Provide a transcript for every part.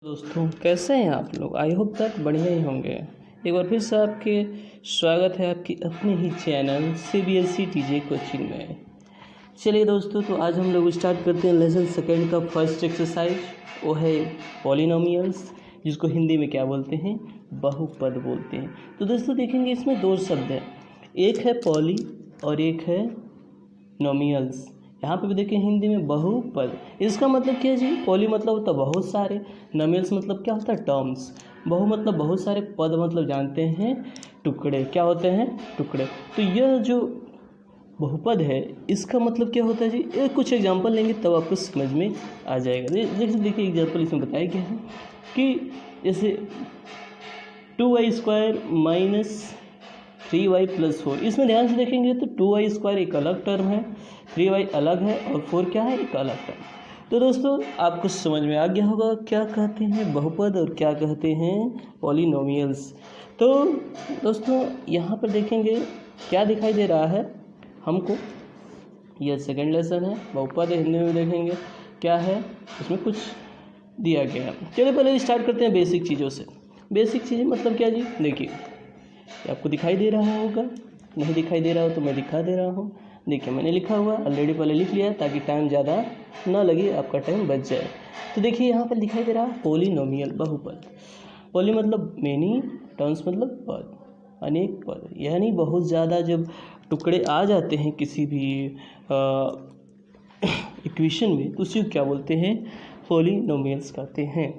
दोस्तों कैसे हैं आप लोग। आई होप तक बढ़िया ही होंगे। एक बार फिर से आपके स्वागत है आपकी अपने ही चैनल CBSE TJ कोचिंग में। चलिए दोस्तों, तो आज हम लोग स्टार्ट करते हैं लेसन सेकेंड का फर्स्ट एक्सरसाइज। वो है पॉलिनोमियल्स, जिसको हिंदी में क्या बोलते हैं, बहुपद बोलते हैं। तो दोस्तों देखेंगे इसमें दो शब्द है, एक है पॉली और एक है नोमियल्स। यहाँ पे भी देखिए हिंदी में बहुपद, इसका मतलब क्या है जी। पॉली मतलब होता है बहुत सारे, नोमियल्स मतलब क्या होता है टर्म्स, बहु मतलब बहुत सारे, पद मतलब जानते हैं टुकड़े, क्या होते हैं टुकड़े। तो यह जो बहुपद है इसका मतलब क्या होता है जी। एक कुछ एग्जांपल लेंगे तब आपको समझ में आ जाएगा। देखिए एग्जांपल इसमें बताया गया है कि जैसे 2y² माइनस 3y + 4। इसमें ध्यान से देखेंगे तो 2y² एक अलग टर्म है, 3y अलग है और 4 क्या है, एक अलग टर्म। तो दोस्तों आपको समझ में आ गया होगा क्या कहते हैं बहुपद और क्या कहते हैं पॉलिनोमियल्स। तो दोस्तों यहाँ पर देखेंगे क्या दिखाई दे रहा है हमको। यह सेकंड लेसन है, बहुपद है, हिंदी में देखेंगे क्या है इसमें कुछ दिया गया है। चलिए पहले स्टार्ट करते हैं बेसिक चीज़ों से। बेसिक चीज़ें मतलब क्या जी, देखिए आपको दिखाई दे रहा होगा, नहीं दिखाई दे रहा हो तो मैं दिखा दे रहा हूँ। देखिए मैंने लिखा हुआ ऑलरेडी, पहले लिख लिया ताकि टाइम ज़्यादा ना लगे, आपका टाइम बच जाए। तो देखिए यहाँ पर दिखाई दे रहा है पॉलिनोमियल बहुपद। पॉली मतलब मेनी, टर्म्स मतलब पद, अनेक पद, यानी बहुत ज़्यादा जब टुकड़े आ जाते हैं किसी भी इक्वेशन में तो उसी को क्या बोलते हैं, पॉलिनोमियल्स कहते हैं।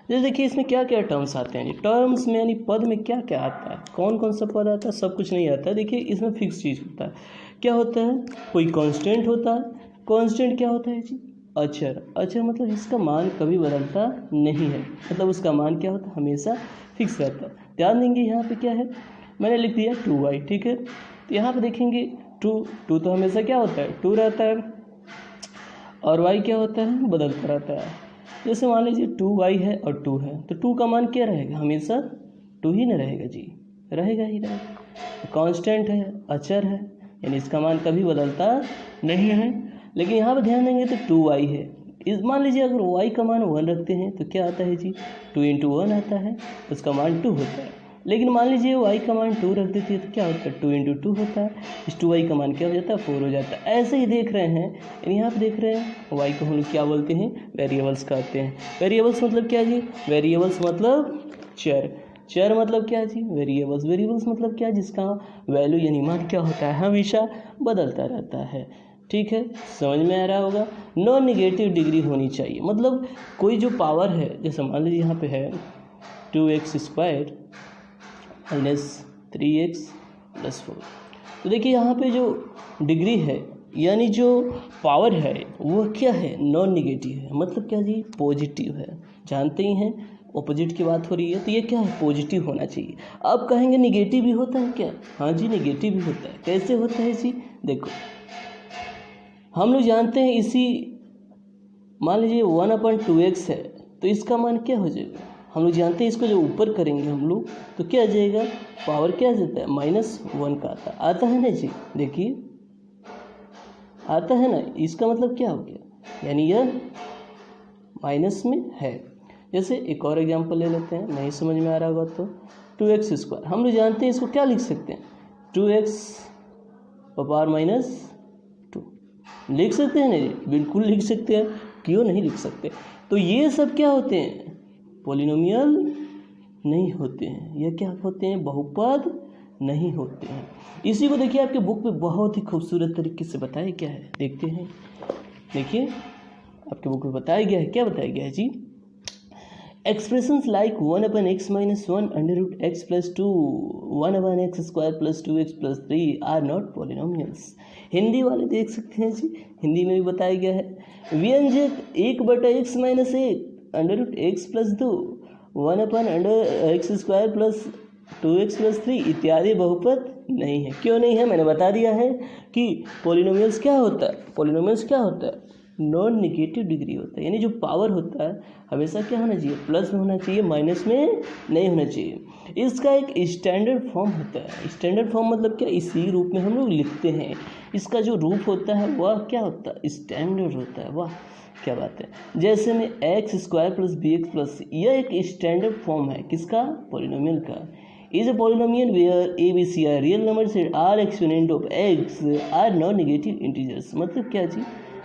जैसे देखिए इसमें क्या क्या टर्म्स आते हैं। टर्म्स में यानी पद में क्या क्या आता है, कौन कौन सा पद आता है, सब कुछ नहीं आता है। देखिए इसमें फिक्स चीज़ होता है, क्या होता है, कोई कांस्टेंट होता है। कांस्टेंट क्या होता है जी, अचर। अचर मतलब जिसका मान कभी बदलता नहीं है, मतलब उसका मान क्या होता है, हमेशा फिक्स रहता है। ध्यान देंगे यहाँ पे क्या है, मैंने लिख दिया 2y, ठीक है। तो यहाँ पे देखेंगे 2 तो हमेशा क्या होता है 2 रहता है, और y क्या होता है, बदलता रहता है। जैसे मान लीजिए 2y है और 2 है, तो 2 का मान क्या रहेगा, हमेशा 2 ही न रहेगा जी, रहेगा ही रहेगा। कांस्टेंट है, अचर है, यानी इसका मान कभी बदलता नहीं है। लेकिन यहाँ पर ध्यान देंगे तो 2y है, इस मान लीजिए अगर y का मान 1 रखते हैं तो क्या आता है जी, 2 × 1 आता है, उसका मान 2 होता है। लेकिन मान लीजिए y का मान 2 रख देती है तो क्या होता है, 2 × 2 होता है, इस 2y का मान क्या हो जाता है, 4 हो जाता है। ऐसे ही देख रहे हैं, यहाँ पे देख रहे हैं y को हम लोग क्या बोलते हैं, वेरिएबल्स कहते हैं। वेरिएबल्स मतलब क्या जी, वेरिएबल्स मतलब चर। चर मतलब क्या जी, वेरिएबल्स। वेरिएबल्स मतलब क्या, जिसका वैल्यू यानी मान क्या होता है, हमेशा बदलता रहता है। ठीक है, समझ में आ रहा होगा। नॉन निगेटिव डिग्री होनी चाहिए, मतलब कोई जो पावर है, जैसे मान लीजिए यहाँ पे है 2x² माइनस 3x + 4। तो देखिए यहाँ पे जो डिग्री है यानी जो पावर है वो क्या है, नॉन निगेटिव है। मतलब क्या जी, पॉजिटिव है। जानते ही हैं ऑपोजिट की बात हो रही है, तो ये क्या है, पॉजिटिव होना चाहिए। अब कहेंगे निगेटिव भी होता है क्या, हाँ जी निगेटिव भी होता है। कैसे होता है जी, देखो हम लोग जानते हैं इसी, मान लीजिए 1/2x है तो इसका मान क्या हो जाएगा, हम लोग जानते हैं इसको जो ऊपर करेंगे हम लोग तो क्या आ जाएगा, पावर क्या आ जाता है, -1 का आता है ना जी। देखिए आता है ना, इसका मतलब क्या हो गया, यानी यह माइनस में है। जैसे एक और एग्जांपल ले लेते हैं, नहीं समझ में आ रहा होगा तो 2x², हम लोग जानते हैं इसको क्या लिख सकते हैं, 2x पावर -2 लिख सकते हैं ना जी, बिल्कुल लिख सकते हैं, क्यों नहीं लिख सकते। तो ये सब क्या होते हैं, पॉलिनोमियल नहीं होते हैं। ये क्या होते हैं, बहुपद नहीं होते हैं। इसी को देखिए आपके बुक में बहुत ही खूबसूरत तरीके से बताया गया है, देखते हैं। देखिए आपके बुक में बताया गया है, क्या बताया गया है जी, expressions like 1/x - 1 √x + 2 1/x² + 2x + 3 are not polynomials. Hindi वाले देख सकते हैं जी, हिंदी में भी बताया गया है। व्यंजक 1/x - 1 √x + 2 1/x² + 2x + 3 इत्यादि बहुपद नहीं है। क्यों नहीं है, मैंने बता दिया है कि पॉलिनोमियल्स क्या होता है, पॉलिनोमियल्स क्या होता है, नॉन निगेटिव डिग्री होता है। यानी जो पावर होता है हमेशा क्या होना चाहिए, प्लस में होना चाहिए, माइनस में नहीं होना चाहिए। इसका एक स्टैंडर्ड फॉर्म होता है। स्टैंडर्ड फॉर्म मतलब क्या, इसी रूप में हम लोग लिखते हैं। इसका जो रूप होता है वह क्या होता है, स्टैंडर्ड होता है। वह क्या बात है। जैसे में x square plus b x plus c, यह एक स्टैंडर्ड फॉर्म है किसका, पॉलिनोमियल का। Is a polynomial where a b c are real numbers and are exponent of x are non negative integers. मतलब क्या जी,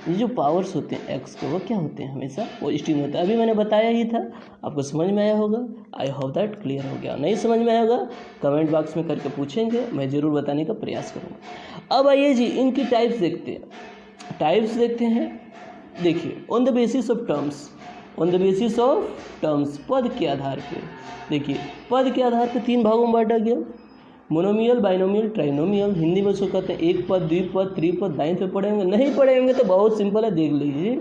ये जो पावर्स होते हैं एक्स के वो क्या होते हैं, हमेशा पॉजिटिव होता है। अभी मैंने बताया ही था, आपको समझ में आया होगा। आई होप दैट क्लियर हो गया। नहीं समझ में आया होगा कमेंट बॉक्स में करके पूछेंगे, मैं ज़रूर बताने का प्रयास करूँगा। अब आइए जी इनकी टाइप्स देखते हैं। टाइप्स देखते हैं, देखिए on the basis of terms, on the basis of terms, पद के आधार पे। देखिए पद के आधार पे 3 भागों में बांटा गया, मोनोमियल, बाइनोमियल, ट्राइनोमियल। हिंदी में उसको कहते हैं एक पद, द्विपद, त्रिपद। 9th पे पढ़े होंगे, नहीं पढ़े होंगे तो बहुत सिंपल है, देख लीजिए।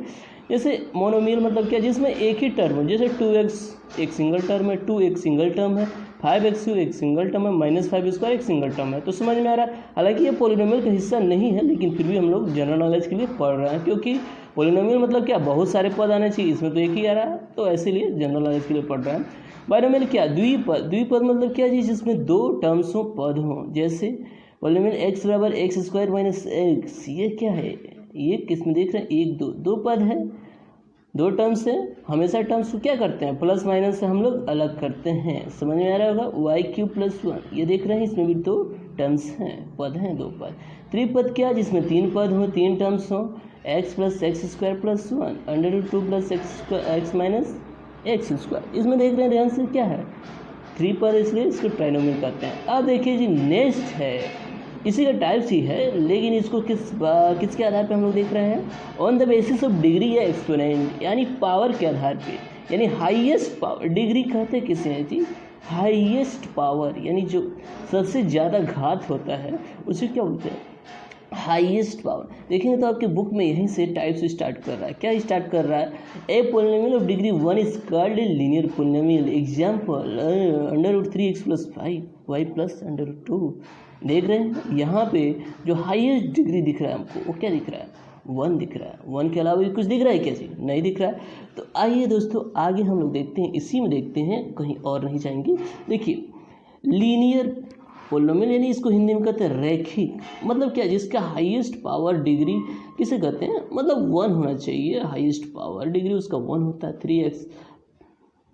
जैसे मोनोमियल मतलब क्या, जिसमें एक ही टर्म है, जैसे 2x एक सिंगल टर्म है, 2 एक सिंगल टर्म है, 5x एक सिंगल टर्म है, -5² एक सिंगल टर्म है। तो समझ में आ रहा है। हालांकि ये पॉलिनोमियल का हिस्सा नहीं है, लेकिन फिर भी हम लोग जनरल नॉलेज के लिए पढ़ रहे हैं, क्योंकि पॉलिनोमियल मतलब क्या, बहुत सारे पद आने चाहिए, इसमें तो एक ही आ रहा है, तो इसीलिए जनरल नॉलेज के लिए पढ़ रहे हैं। बाइनोमियल क्या, द्विपद। द्विपद मतलब क्या जी, जिसमें 2 टर्म्स हो, पद हों। जैसे पॉलिनोमियल x बराबर x² - x, ये क्या है, ये किसमें देख रहे हैं, 1 2 2 पद है, 2 टर्म्स है। हमेशा टर्म्स को क्या करते हैं, प्लस माइनस से हम लोग अलग करते हैं। समझ में आ रहा होगा। y³ + 1, ये देख रहे हैं, इसमें भी 2 टर्म्स हैं, पद हैं, 2 पद। त्रिपद क्या, जिसमें 3 पद हों, 3 टर्म्स हों, x + x² + 1 √2 + x - x²। इसमें देख रहे हैं ध्यान से क्या है, 3 पद, इसलिए इसको ट्राइनोमियल कहते हैं। अब देखिए जी नेक्स्ट है, इसी का टाइप्स ही है, लेकिन इसको किसके आधार पे हम लोग देख रहे हैं, on the basis of degree या एक्सपोनेंट, यानी पावर के आधार पे, यानी हाईएस्ट पावर। डिग्री कहते किसे हैं जी, हाईएस्ट पावर, यानी जो सबसे ज़्यादा घात होता है उसे क्या बोलते हैं, हाईएस्ट पावर। देखेंगे तो आपके बुक में यहीं से टाइप्स स्टार्ट कर रहा है। क्या स्टार्ट कर रहा है, a polynomial of degree 1 is called a linear polynomial. Example √3x + 5y + √2। देख रहे हैं यहाँ पे जो हाईएस्ट डिग्री दिख रहा है हमको, वो क्या दिख रहा है, 1 दिख रहा है। 1 के अलावा भी कुछ दिख रहा है क्या जी, नहीं दिख रहा है। तो आइए दोस्तों आगे हम लोग देखते हैं, इसी में देखते हैं, कहीं और नहीं जाएंगे। देखिए लीनियर पॉलिनोमियल, यानी इसको हिंदी में कहते हैं रैखिक। मतलब क्या, जिसका हाईएस्ट पावर डिग्री किसे कहते हैं, मतलब 1 होना चाहिए। हाईएस्ट पावर डिग्री उसका 1 होता है। 3x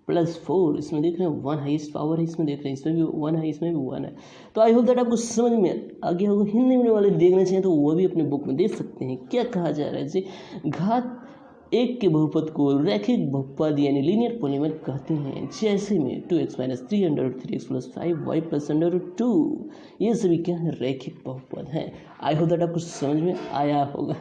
+ 4, इसमें देख रहे हैं 1 हाईएस्ट पावर है, इसमें देख रहे हैं इसमें भी 1 है, इसमें भी 1 है। तो आई होप दैट आपको समझ में आ गया होगा। हिंदी में वाले देखना चाहिए तो वो भी अपने बुक में देख सकते हैं। क्या कहा जा रहा है, जैसे घात 1 के बहुपद को रैखिक बहुपद यानी लीनियर पॉलिनोमियल कहते हैं। जैसे में 2x - 3 √3x + 5y + √2, ये सभी क्या है, रैखिक बहुपद हैं। आई होप दैट आपको समझ में आया होगा।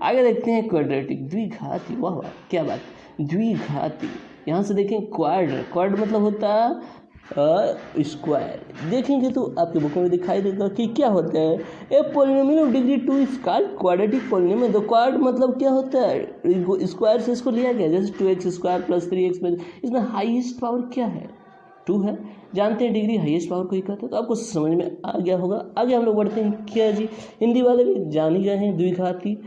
आगे देखते हैं क्वाड्रेटिक, द्विघाती। वाह वाह क्या बात, द्विघाती। यहाँ से देखें क्वाड, क्वाड मतलब होता है स्क्वायर। देखेंगे तो आपके बुक में दिखाई देगा कि क्या होता है, a polynomial of degree 2 is called quadratic polynomial. तो क्वाड मतलब क्या होता है, स्क्वायर से इसको लिया गया, जैसे 2x² + 3x, इसमें हाईएस्ट पावर क्या है, 2 है। जानते हैं डिग्री हाईएस्ट पावर को ही कहते हैं। तो आपको समझ में आ गया होगा। आगे हम लोग बढ़ते हैं, क्या जी हिंदी वाले भी जान ही गए हैं, द्विघाती।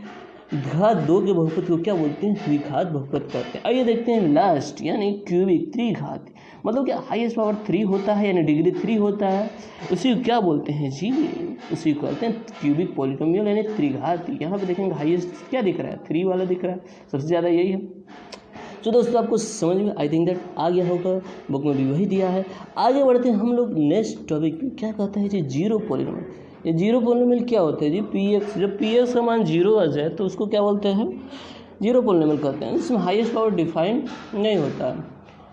घात 2 के बहुपद को क्या बोलते हैं, द्विघात बहुपद कहते हैं। आइए देखते हैं लास्ट, यानी क्यूबिक, त्रिघाती। मतलब क्या, हाईएस्ट पावर 3 होता है, यानी डिग्री 3 होता है, उसी को क्या बोलते हैं जी, उसी को कहते हैं क्यूबिक पॉलिनोमियल, यानी त्रिघाती। यहाँ पे देखेंगे हाईएस्ट क्या दिख रहा है, 3 वाला दिख रहा है, सबसे ज़्यादा यही है। तो दोस्तों आपको समझ में आई थिंक दैट आ गया होगा, बुक में भी वही दिया है। आगे बढ़ते हैं हम लोग नेक्स्ट टॉपिक पे। क्या कहता है जी, जीरो पॉलिनोमियल। ये जीरो पॉलिनोमियल क्या होता है जी, px, जब px का मान 0 आ जाए तो उसको क्या बोलते हैं, जीरो पॉलिनोमियल कहते हैं। इसमें हाईएस्ट पावर डिफाइन नहीं होता है।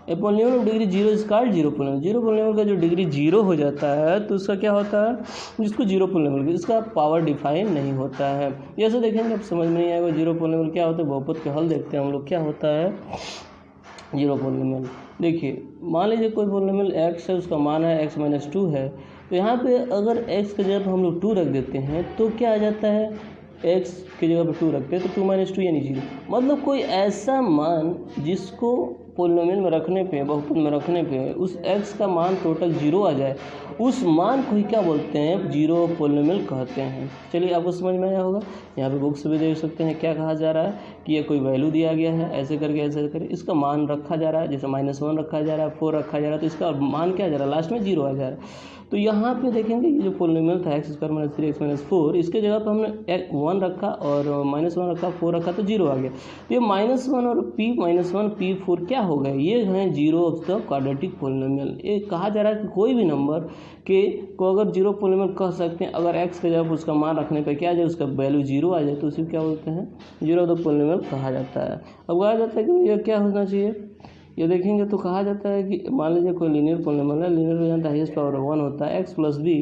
A polynomial of degree 0 is called zero polynomial. Zero polynomial का जो डिग्री 0 हो जाता है तो उसका क्या होता है, जिसको जीरो पॉलिनोमियल, इसका पावर डिफाइन नहीं होता है। जैसे देखेंगे अब समझ में नहीं आएगा जीरो पॉलिनोमियल क्या होता है। बहुपद के हल देखते हैं हम लोग, क्या होता है जीरो पॉलिनोमियल। देखिए मान लीजिए कोई पॉलिनोमियल x है, उसका मान है x - 2 है। तो यहाँ पे अगर x की जगह पर हम लोग 2 रख देते हैं तो क्या आ जाता है, x की जगह पर 2 रखते हैं तो 2 - 2 यानी 0। मतलब कोई ऐसा मान जिसको पोलिनोमियल में रखने पे, बहुपद में रखने पे उस x का मान टोटल 0 आ जाए, उस मान को ही क्या बोलते हैं, जीरो पोलिनोमियल कहते हैं। चलिए आपको समझ में आया होगा। यहाँ पे बुक्स भी देख सकते हैं क्या कहा जा रहा है कि ये कोई वैल्यू दिया गया है, ऐसे करके इसका मान रखा जा रहा है, जैसे -1 रखा जा रहा है, 4 रखा जा रहा है, तो इसका मान क्या आ जा रहा है, लास्ट में 0 आ जा रहा है। तो यहाँ पे देखेंगे ये जो पोलिनोमियल था x² - 3x - 4, इसके जगह पर हमने 1 रखा और -1 रखा, 4 रखा, तो 0 आ गया। तो ये -1 और p-1 p4 क्या हो गए, ये हैं zero of the quadratic polynomial. ये कहा जा रहा है कि कोई भी नंबर को अगर जीरो पोलिनोमियल कह सकते हैं, अगर x के जगह उसका मान रखने पर क्या आ जाए, उसका वैल्यू 0 आ जाए, तो उसी क्या बोलते हैं, जीरो ऑफ द पोलिनोमियल कहा जाता है। अब कहा जाता है कि ये क्या होना चाहिए, ये देखेंगे तो कहा जाता है कि मान लीजिए कोई लीनियर पोलिनोमियल है, लीनियर में जानता है हाईएस्ट पावर 1 होता है x + b,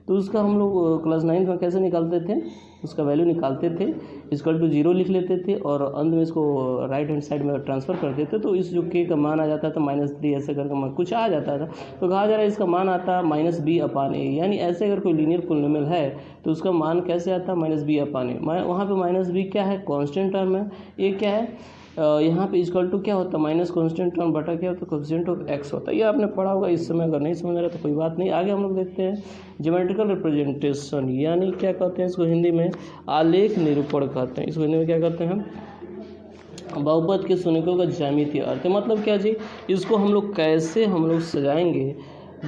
तो उसका हम लोग क्लास 9 में कैसे निकालते थे, उसका वैल्यू निकालते थे, = 0 लिख लेते थे और अंत में इसको राइट हैंड साइड में ट्रांसफ़र करते थे, तो इस जो k का मान आ जाता था -3 ऐसे करके कुछ आ जाता था। तो कहा जा रहा है इसका मान आता -b/a, यानी ऐसे अगर कोई लीनियर पोलिनोमियल है तो उसका मान कैसे आता है, -b/a। वहाँ पे -b क्या है, कॉन्स्टेंट टर्म है, ये क्या है, यहाँ पे = क्या होता है, माइनस कॉन्स्टेंट टर्म बटा क्या होता है, कोएफिशिएंट ऑफ x होता है। ये आपने पढ़ा होगा इस समय, अगर नहीं समझ रहा तो कोई बात नहीं। आगे हम लोग देखते हैं ज्योमेट्रिकल रिप्रेजेंटेशन, यानी क्या कहते हैं इसको हिंदी में, आलेख निरूपण कहते हैं। इसको हिंदी में क्या कहते हैं, बहुपद के शून्यकों का ज्यामितीय अर्थ। मतलब क्या जी, इसको हम लोग कैसे सजाएंगे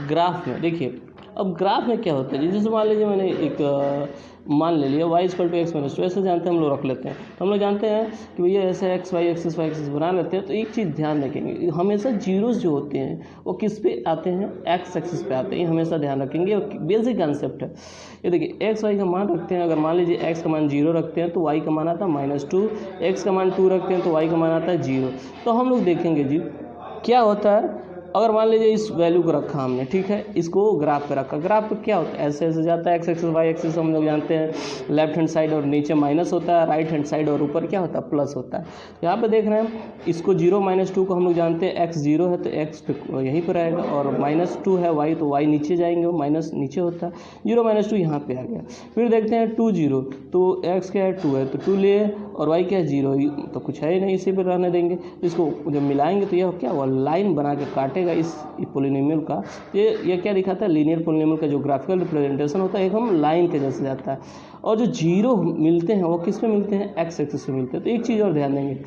ग्राफ में। देखिए अब ग्राफ में क्या होता है जी, जैसे मान लीजिए मैंने एक मान ले लिया y = x - 2, ऐसे जानते हैं हम लोग, रख लेते हैं। तो हम लोग जानते हैं कि भैया ऐसे x y एक्सिस बना लेते हैं। तो एक चीज़ ध्यान रखेंगे, हमेशा जीरोस जो होते हैं वो किस पे आते हैं, x एक्सिस पे आते हैं, हमेशा ध्यान रखेंगे, बेसिक कंसेप्ट है। ये देखिए x y का मान रखते हैं, अगर मान लीजिए x का मान 0 रखते हैं तो y का मान आता है -2, x का मान 2 रखते हैं तो y का मान आता है 0। तो हम लोग देखेंगे जी क्या होता है, अगर मान लीजिए इस वैल्यू को रखा हमने, ठीक है, इसको ग्राफ पे रखा, ग्राफ पे क्या होता है, ऐसे ऐसे जाता है, x एक्सिस y एक्सिस हम लोग जानते हैं, लेफ्ट हैंड साइड और नीचे माइनस होता है, राइट हैंड साइड और ऊपर क्या होता है, प्लस होता है। यहाँ पे देख रहे हैं इसको 0 - 2 को हम लोग जानते हैं, x 0 है तो x पे यहीं पर रहेगा, और -2 है y तो y नीचे जाएंगे, माइनस नीचे होता है, 0 - 2 यहाँ पे आ गया। फिर देखते हैं 2 0, तो x क्या है 2 है, तो 2 लिए, और y क्या है 0, तो कुछ है ही नहीं, इसी पर रहने देंगे। इसको जब मिलाएंगे तो यह क्या हुआ, लाइन बना के काटेगा इस पोलिनोमियल का। ये क्या दिखाता है, लीनियर पोलिनोमियल का जो ग्राफिकल रिप्रेजेंटेशन होता है एकदम लाइन के जैसे जाता है। और जो जीरो मिलते हैं वो किस पे मिलते हैं, x एक्सिस पे मिलते हैं। तो एक चीज़ और ध्यान देंगे,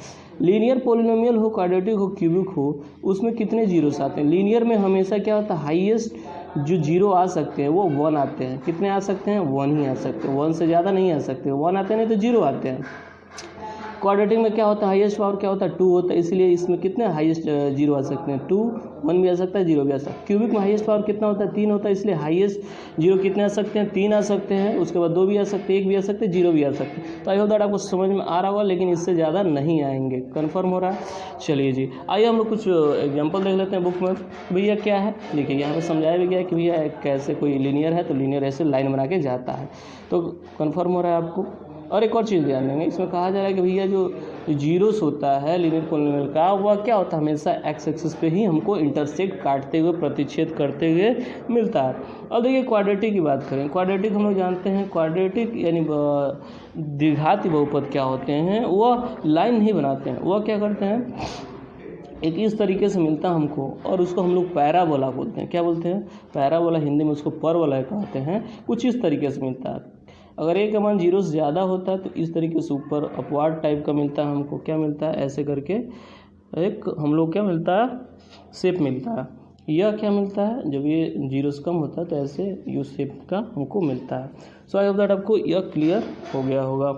लीनियर पोलिनोमियल हो, क्वाड्रेटिक हो, क्यूबिक हो, उसमें कितने जीरोस आते हैं। लीनियर में हमेशा क्या होता है, हाईएस्ट जो जीरो आ सकते हैं वो 1 आते हैं। कितने आ सकते हैं, 1 ही आ सकते हैं, 1 से ज़्यादा नहीं आ सकते, 1 आते हैं नहीं तो 0 आते हैं। क्वाड्रेटिक में क्या होता है, हाईएस्ट पावर क्या होता है, 2 होता है, इसलिए इसमें कितने हाईएस्ट जीरो आ सकते हैं, 2, 1 भी आ सकता है, 0 भी आ सकता है। क्यूबिक में हाईएस्ट पावर कितना होता है, 3 होता है, इसलिए हाईएस्ट जीरो कितने आ सकते हैं, 3 आ सकते हैं, उसके बाद 2 भी आ सकते हैं, 1 भी आ सकते हैं, 0 भी आ सकते हैं। तो आई होप दैट आपको समझ में आ रहा होगा, लेकिन इससे ज़्यादा नहीं आएंगे, कन्फर्म हो रहा है। चलिए जी, आइए हम लोग कुछ एग्जाम्पल देख लेते हैं बुक में। भैया क्या है, देखिए यहाँ पर समझाया भी गया है कि भैया कैसे कोई लीनियर है तो लीनियर ऐसे लाइन बना के जाता है, तो कन्फर्म हो रहा है आपको। और एक और चीज़ ध्यान देंगे, इसमें कहा जा रहा है कि भैया जो जीरोस होता है लीनियर पोलिनोमियल का, वह क्या होता है, हमेशा एक्स एक्सिस पे ही हमको इंटरसेक्ट काटते हुए, प्रतिच्छेद करते हुए मिलता है। अब देखिए क्वाड्रेटिक की बात करें, क्वाड्रेटिक हम लोग जानते हैं, क्वाड्रेटिक यानी द्विघाती बहुपद क्या होते हैं, वह लाइन नहीं बनाते हैं, वह क्या करते हैं, एक इस तरीके से मिलता है हमको, और उसको हम लोग पैराबोला बोलते हैं। क्या बोलते हैं, पैराबोला, हिंदी में उसको परवलय कहते हैं। कुछ इस तरीके से मिलता है, अगर ए का मान 0 से ज़्यादा होता है तो इस तरीके से ऊपर अपवार्ड टाइप का मिलता है हमको, क्या मिलता है, ऐसे करके एक हम लोग क्या मिलता है, शेप मिलता है। यह क्या मिलता है, जब ये 0 से कम होता है तो ऐसे यू शेप का हमको मिलता है। सो आई होप दैट आपको यह क्लियर हो गया होगा।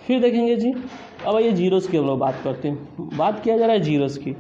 फिर देखेंगे जी, अब ये जीरोस की हम लोग बात करते हैं, बात किया जा रहा है जीरोस की।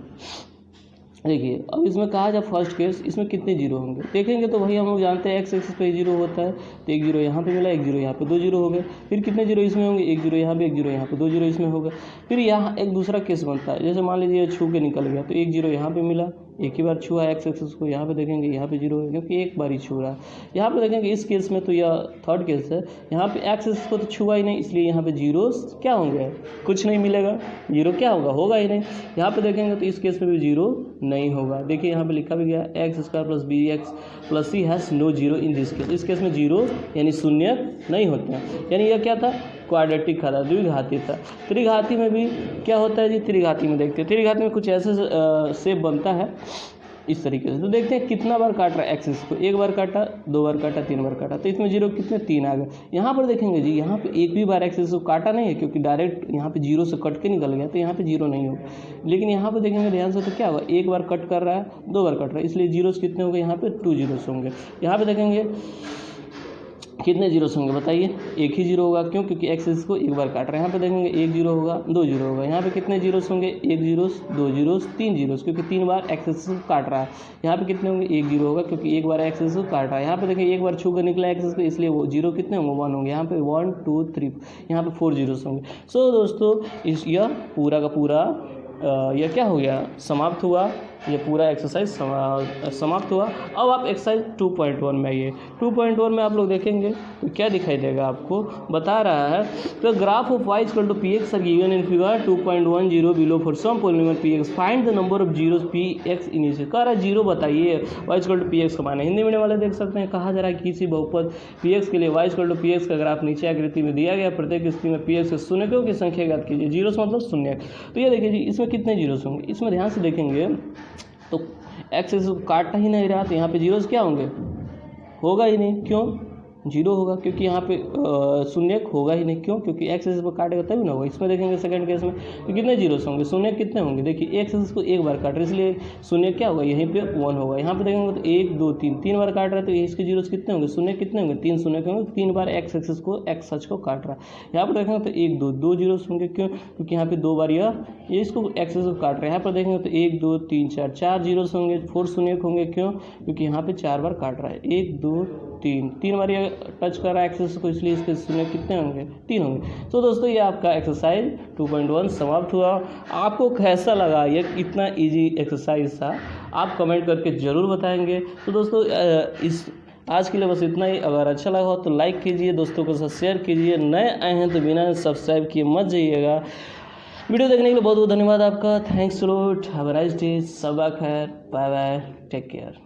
देखिए अब इसमें कहा जाए फर्स्ट केस, इसमें कितने जीरो होंगे, देखेंगे तो वही हम लोग जानते हैं, एक्स एक्सिस पे 0 होता है, तो 1 0 यहाँ पे मिला, 1 0 यहाँ पे, 2 0 हो गए। फिर कितने जीरो इसमें होंगे, 1 0 यहाँ पे, 1 0 यहाँ पे, 2 0 इसमें होगा। फिर यहाँ एक दूसरा केस बनता है, जैसे मान लीजिए छू के निकल गया, तो 1 0 यहाँ पे मिला, एक ही बार छुआ एक्स एक्सिस को, यहाँ पे देखेंगे यहाँ पे 0 है क्योंकि एक बार ही छू रहा है। यहाँ पे देखेंगे इस केस में तो यह थर्ड केस है, यहाँ पे एक्स एक्सिस को तो छुआ ही नहीं, इसलिए यहाँ पे जीरोस क्या होंगे, कुछ नहीं मिलेगा, 0 क्या होगा, होगा ही नहीं। यहाँ पे देखेंगे तो इस केस में भी 0 नहीं होगा। देखिए यहाँ पे लिखा भी गया x² + bx + c has no zero in this case. इस केस में 0 यानी शून्य नहीं होते हैं, यानी यह क्या था, क्वाड्रेटिक खाता, द्विघाती था। त्रिघाती में भी क्या होता है जी, त्रिघाती में देखते हैं, त्रिघाती में कुछ ऐसे शेप बनता है इस तरीके से। तो देखते हैं कितना बार काट रहा है एक्सिस को, एक बार काटा, दो बार काटा, तीन बार काटा, तो इसमें जीरो कितने, 3 आ गए। यहाँ पर देखेंगे जी, यहाँ पे एक भी बार एक्सिस को काटा नहीं है, क्योंकि डायरेक्ट यहाँ पे जीरो से कट के निकल गया, तो यहाँ पे जीरो नहीं होगा। लेकिन यहाँ पे देखेंगे ध्यान से, तो क्या होगा, एक बार कट कर रहा है, 2 बार कट रहा है, इसलिए जीरोस कितने होंगे, यहाँ पे 2 जीरोस होंगे। यहाँ पे देखेंगे कितने जीरोस होंगे बताइए, एक ही जीरो होगा, क्यों, क्योंकि एक्सिस को एक बार काट रहे हैं। यहाँ पे देखेंगे 1 जीरो होगा, 2 जीरो होगा। यहाँ पे कितने जीरोस होंगे, 1 जीरोस, 2 जीरोस, 3 जीरोस, क्योंकि 3 बार एक्सिस को काट रहा है। यहाँ पे कितने होंगे, 1 जीरो होगा, क्योंकि एक बार एक्सिस को काट रहा है। यहाँ पे देखिए एक बार छू कर निकला एक्सिस को, इसलिए वो जीरो कितने होंगे, 1 होंगे। यहाँ पे 1 2 3, यहाँ पे 4 जीरोस होंगे। सो दोस्तों यह पूरा का पूरा यह क्या हो गया, समाप्त हुआ, ये पूरा एक्सरसाइज समाप्त हुआ। अब आप एक्सरसाइज 2.1 में आइए। 2.1 में आप लोग देखेंगे तो क्या दिखाई देगा आपको, बता रहा है तो graph of y equal to p x are given in figure 2.10 below for some polynomial p x, find the number of zeros p x initial. कह रहा है जीरो बताइए y equal to p x का मान। Hindi medium वाले देख सकते हैं, कहा जा रहा है किसी बहुपद पी एक्स के लिए y equal to p x का ग्राफ नीचे आकृति में दिया गया, प्रत्येक स्थिति में पी एक्स के शून्यकों की संख्या ज्ञात कीजिए। जीरोस मतलब शून्य। तो ये देखिए जी, इसमें कितने जीरोस होंगे, इसमें ध्यान से देखेंगे तो एक्सिस काटना ही नहीं रहा, तो यहाँ पे जीरोस क्या होंगे, होगा ही नहीं, क्यों, जीरो होगा, क्योंकि यहाँ पे शून्य होगा ही नहीं, क्यों, क्योंकि एक्सिस पर काटेगा तभी ना होगा। इसमें देखेंगे सेकंड केस में तो कितने जीरोस होंगे, शून्य कितने होंगे, देखिए एक्सिस को एक बार काट रहे, इसलिए शून्य क्या होगा, यहीं पे 1 होगा। यहाँ पे देखेंगे तो 1 2 3, 3 बार काट रहा है, तो इसके जीरोस कितने होंगे, शून्य कितने होंगे, 3 शून्य के होंगे, 3 बार एक्स एक्सिस को एक्स सच को काट रहा है। यहाँ पर देखेंगे तो 1 2, 2 जीरोस होंगे, क्यों, क्योंकि यहाँ पे 2 बार ये इसको एक्सिस को काट रहे हैं। यहाँ पर देखेंगे तो 1 2 3 4, 4 जीरोस होंगे, 4 शून्य होंगे, क्यों, क्योंकि यहाँ पे 4 बार काट रहा है, 1 2 3, 3 बार ये टच कर रहा है एक्सिस को, इसलिए इसके शून्य कितने होंगे, 3 होंगे। तो दोस्तों ये आपका एक्सरसाइज 2.1 समाप्त हुआ। आपको कैसा लगा, ये इतना इजी एक्सरसाइज था, आप कमेंट करके ज़रूर बताएंगे। तो दोस्तों इस आज के लिए बस इतना ही। अगर अच्छा लगा हो तो लाइक कीजिए, दोस्तों के साथ शेयर कीजिए, नए आए हैं तो बिना सब्सक्राइब किए मत जाइएगा। वीडियो देखने के लिए बहुत बहुत धन्यवाद आपका। Thanks lot, have a nice day, सबा खैर, बाय बाय, टेक केयर।